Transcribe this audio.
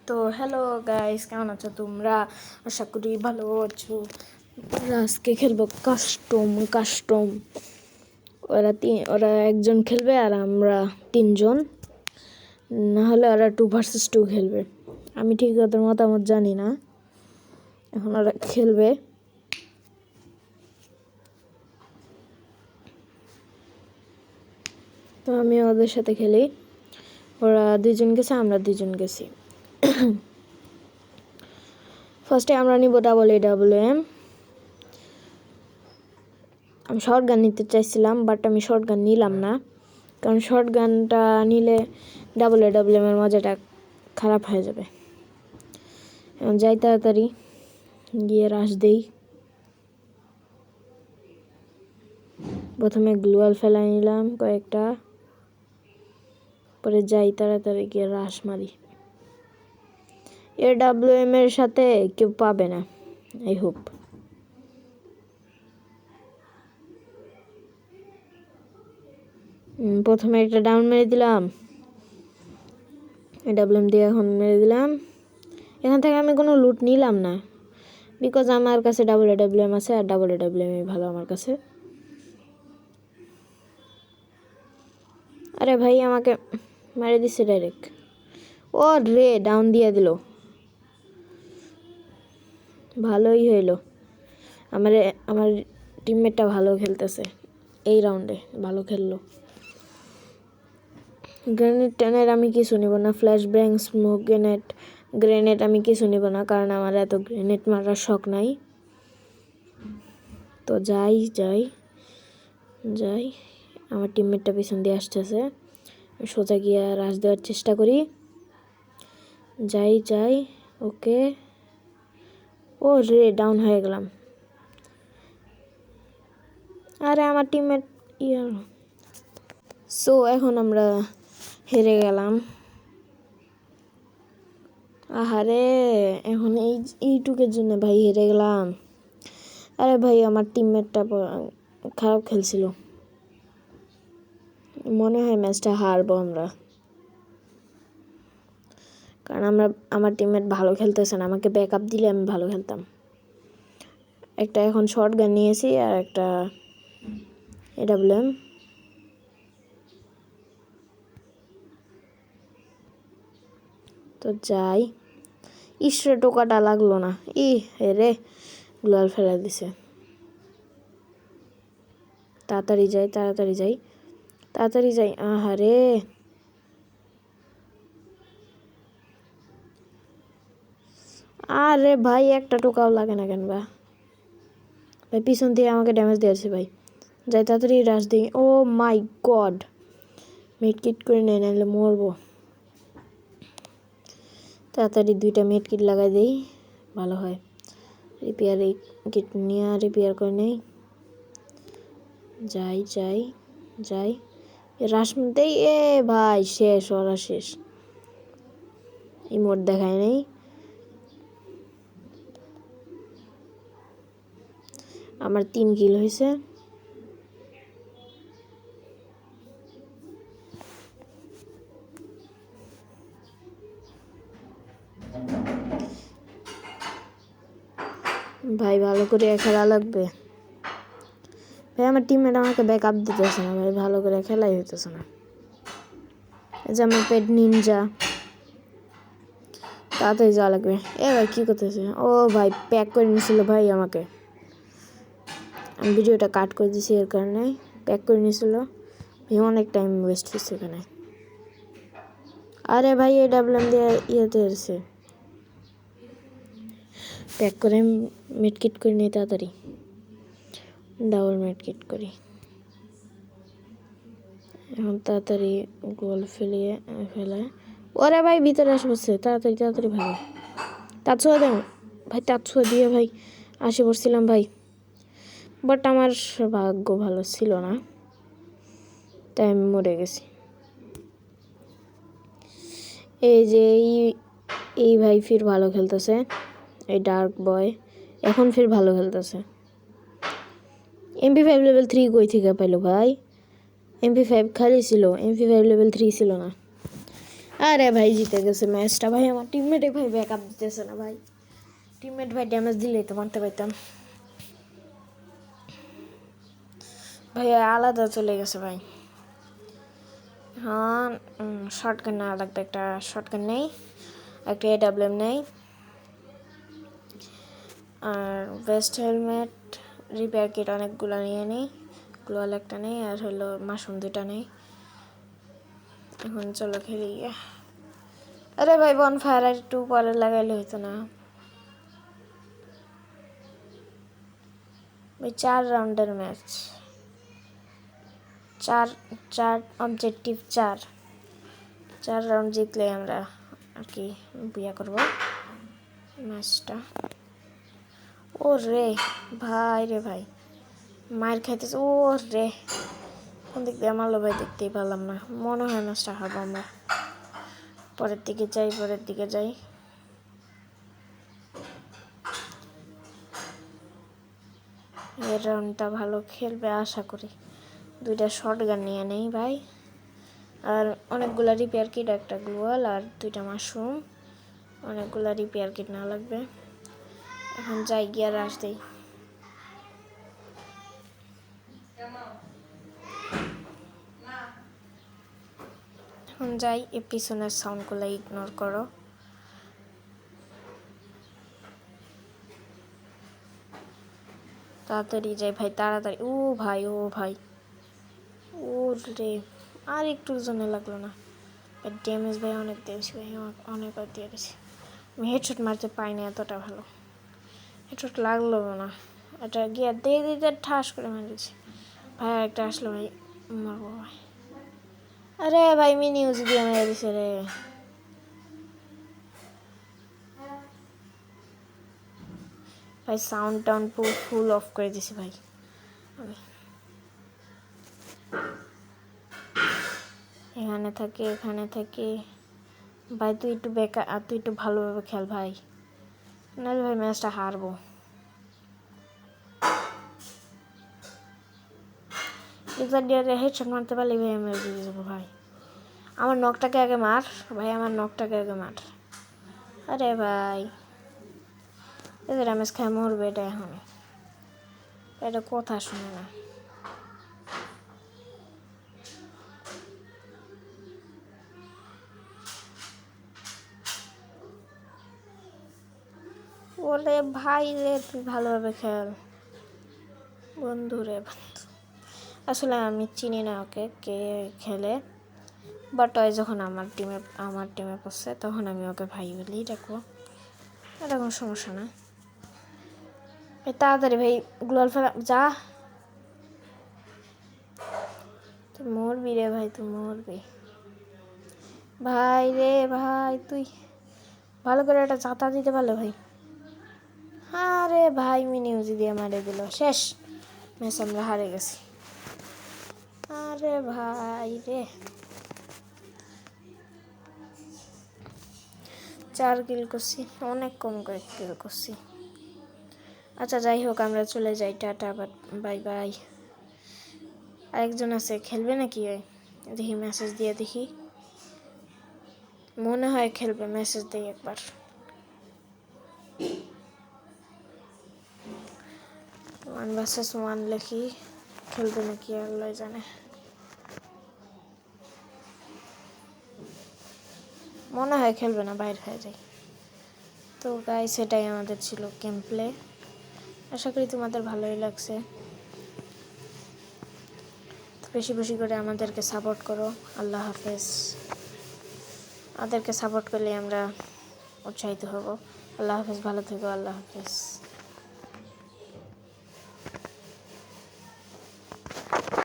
তো hello guys, কেমন আছো তোমরা? আশা করি ভালো আছো। আজকে খেলবো কাস্টম। ওরা একজন খেলবে আর আমরা তিনজন, না হলে ওরা 2 ভার্সেস 2 খেলবে। আমি ঠিক ওদের মতামত জানি না, এখন ওরা খেলবে। তো আমি ওদের সাথে খেলি। ওরা 2জন গেছে, আমরা 2জন গেছি। ফার্স্টে আমরা নিব AWM। আমি শর্ট গান নিতে চাইছিলাম, বাট আমি শর্ট গান নিলাম না, কারণ শর্ট গানটা নিলে AWM এর মজাটা খারাপ হয়ে যাবে। যাই তাড়াতাড়ি গিয়ে রাশ দেই। প্রথমে গ্লুয়াল ফেলা নিলাম কয়েকটা, পরে যাই তাড়াতাড়ি গিয়ে রাশ মারি। AWM এর সাথে কেউ পাবে না, আই হোপ। প্রথমে একটা ডাউন মেরে দিলাম, AWM দিয়ে এখন মেরে দিলাম। এখান থেকে আমি কোনো লুট নিলাম না, বিকজ আমার কাছে AWM আছে, আর AWM ভালো আমার কাছে। আরে ভাই আমাকে মেরে দিচ্ছে ডাইরেক্ট। ও রে, ডাউন দিয়ে দিল। ভালোই হইলো, আমার টিমমেটটা ভালো খেলতেছে, এই রাউন্ডে ভালো খেললো। গ্রেনেড আমি কিছু নিব না, ফ্ল্যাশ ব্যাং, স্মোক গ্রেনেড আমি কিছু নিব না, কারণ আমার এত গ্রেনেড মারার শখ নাই। তো যাই আমার টিমমেটটা পিছন দিয়ে আসতেছে, সোজা গিয়ে রাশ দেওয়ার চেষ্টা করি। যাই ওকে। ও রে, ডাউন হয়ে গেলাম। আরে আমার টিমমেট সো এখন আমরা হেরে গেলাম। আহারে, এখন এইটুকের জন্য ভাই হেরে গেলাম। আরে ভাই আমার টিমমেটটা খারাপ খেলছিল, মনে হয় ম্যাচটা হারবো আমরা, কারণ আমার টিমমেট ভালো খেলতেছে না। আমাকে ব্যাকআপ দিলে আমি ভালো খেলতাম। একটা এখন শর্ট গান নিয়েছি আর একটা AWM। তো যাই, ইসরে টোকাটা লাগলো না, রে গ্লোয়াল ফেলা দিছে। তাড়াতাড়ি যাই। আহারে, আরে ভাই একটা টোকাও লাগে না কেন ভাই? পিছন দিয়ে আমাকে ড্যামেজ দিয়েছে ভাই। যাই তাড়াতাড়ি রাশ দিই। ও মাই গড, মেডকিট করে নেই, নাহলে মরবো। তাড়াতাড়ি 2টা মেডকিট লাগাই দিই, ভালো হয়। রিপেয়ার কিট নিয়ে রিপেয়ার করে নেই। যাই রাশ দেই। ভাই শেষ, ওরা শেষ। ইমোট দেখায় নেই। আমার 3 কিল হয়েছে। ভাই ভালো করে খেলা লাগবে ভাই। আমার টিমমেট আমাকে ব্যাকআপ দিতেছে না ভাই, ভালো করে খেলাই হইতেছে না। এই যে আমার পেট নিনজা, তাড়াতাড়ি যাওয়া লাগবে। ভাই কী করতেছে? ও ভাই প্যাক করে নিয়েছিল ভাই আমাকে, আমি ভিডিওটা কাট করে দিয়েছি এর কারণে। প্যাক করে নিয়েছিল, অনেক টাইম ওয়েস্ট হয়েছে এখানে। আরে ভাই AWM দিয়ে ইয়েতে এসে প্যাক করে মেডকিট করে নিই তাড়াতাড়ি, ডাবল মেডকিট করি। এখন তাড়াতাড়ি গোল ফেলায়। ওরে ভাই ভিতরে আসে বসছে, তাড়াতাড়ি ভাই। তাছুয়া দেন ভাই, তাছুয়া দিয়ে ভাই আসে পড়ছিলাম ভাই, বাট আমার ভাগ্য ভালো ছিল না, তাই আমি মরে গেছি। এই যে এই ভাই ফির ভালো খেলতেছে, এই ডার্ক বয় এখন ফির ভালো খেলতেছে। MP5 লেভেল 3 কই থেকে পাইলো ভাই? MP5 খালি ছিল, MP5 লেভেল 3 ছিল না। আরে ভাই জিতে গেছে ম্যাচটা ভাই। আমার টিমমেটে ভাই ব্যাকআপ দিতেছে না ভাই। টিমমেট ভাই ড্যামেজ দিলেই তো মারতে পারতাম ভাই। আলাদা চলে গেছে ভাই। হ্যাঁ শর্টগান না লাগবে, একটা শর্টগান নেই, একটা AWM নেই, আর বেস্ট হেলমেট, রিপেয়ার কিট অনেকগুলো নিয়ে নিই, গ্লোয়াল একটা নেই, আর হলো মাশরুম 2টা নেই। এখন চলো খেলি। আরে ভাই বনফায়ার আর একটু পরে লাগাইলে হইতো না ভাই? 4 রাউন্ডের ম্যাচ, 4 অবজেক্টিভ, 4 রাউন্ড জিতলে আমরা আর কি বিয়া করব ম্যাচটা। ও রে ভাই, রে ভাই মায়ের খাইতেছে। ও রে কোন দিক দিয়ে মারলো ভাই দেখতেই পেলাম না। মনে হয় ম্যাচটা হারবো আমরা। পরের দিকে যাই, পরের দিকে যাই। এই রাউন্ডটা ভালো খেলবে আশা করি। 2টা শর্টগান নিয়ে নেই ভাই, আর অনেকগুলা রিপেয়ার কিট, একটা গ্লোয়াল আর 2টা মাশরুম। অনেকগুলা রিপেয়ার কিট না লাগবে। এখন যাই গিয়ে রাশ দেই। এখন যাই, এই পিছনের সাউন্ডগুলো ইগনোর করো। তাড়াতাড়ি যাই ভাই, তাড়াতাড়ি। ও ভাই, ও ভাই, ও রে আর একটু জন্য লাগলো না। ড্যামেজ ভাই অনেক দিয়েছি ভাই, অনেক দিয়ে দিয়েছি। আমি হেডশট মারতে পাইনি এতটা ভালো, হেডশট লাগলো না। এটা গিয়ে দিয়ে দিতে ঠাস করে মেরেছি ভাই। একটা আসলো ভাই, মারবো ভাই। আরে ভাই মিনি ইউজ দিয়ে মেরে দিছে রে ভাই। সাউন্ড টাউন পুরো ফুল অফ করে দিছি ভাই আমি। এখানে থাকি, এখানে থাকি ভাই। তুই একটু বেকার, আর তুই একটু ভালোভাবে খেল ভাই, নাহলে ভাই ম্যাচটা হারবো। এক্সার ডিয়ারে হেডশট মারতে পারলে ভাই আমি দিয়ে যাবো ভাই। আমার নকটাকে আগে মার ভাই, আমার নকটাকে আগে মার। আরে ভাই এদের ড্যামেজ খায় মরবে এটা। এখন এটা কথা শুনে না। ওরে ভাই রে, তুই ভালোভাবে খেল বন্ধু রে বন্ধু। আসলে আমি চিনি না ওকে, কে খেলে, বাট ওই যখন আমার টিমে পড়ছে তখন আমি ওকে ভাই বলেই ডাকবো। এটা কোনো সমস্যা না। তাড়াতাড়ি ভাই গ্লোয়াল ফেলা যা। তুই মরবি রে ভাই, তুই মরবি ভাই রে ভাই। তুই ভালো করে একটা চাতা দিতে পারলে ভাই। আরে ভাই মিনি ইউজি দিয়ে মারে দিল, শেষ ম্যাচ আমরা হারে গেছি। আরে ভাই রে, 4 কিল করছি, অনেক কম করে কিল করছি। আচ্ছা যাই হোক, আমরা চলে যাই, টাটা বাই বাই। আরেকজন আছে, খেলবে নাকি? দেখি মেসেজ দিয়ে দেখি, মনে হয় খেলবে। মেসেজ দিই একবার। 1 vs 1 লিখি, খেলবে নাকি আল্লাহ জানে। মনে হয় খেলবে না, বাইরে হয়ে যায়। তো গাইস সেটাই আমাদের ছিল গেম প্লে। আশা করি তোমাদের ভালোই লাগছে। বেশি বেশি করে আমাদেরকে সাপোর্ট করো। আল্লাহ হাফেজ। আমাদেরকে সাপোর্ট করলে আমরা উৎসাহিত হব। আল্লাহ হাফেজ, ভালো থেকো। আল্লাহ হাফেজ।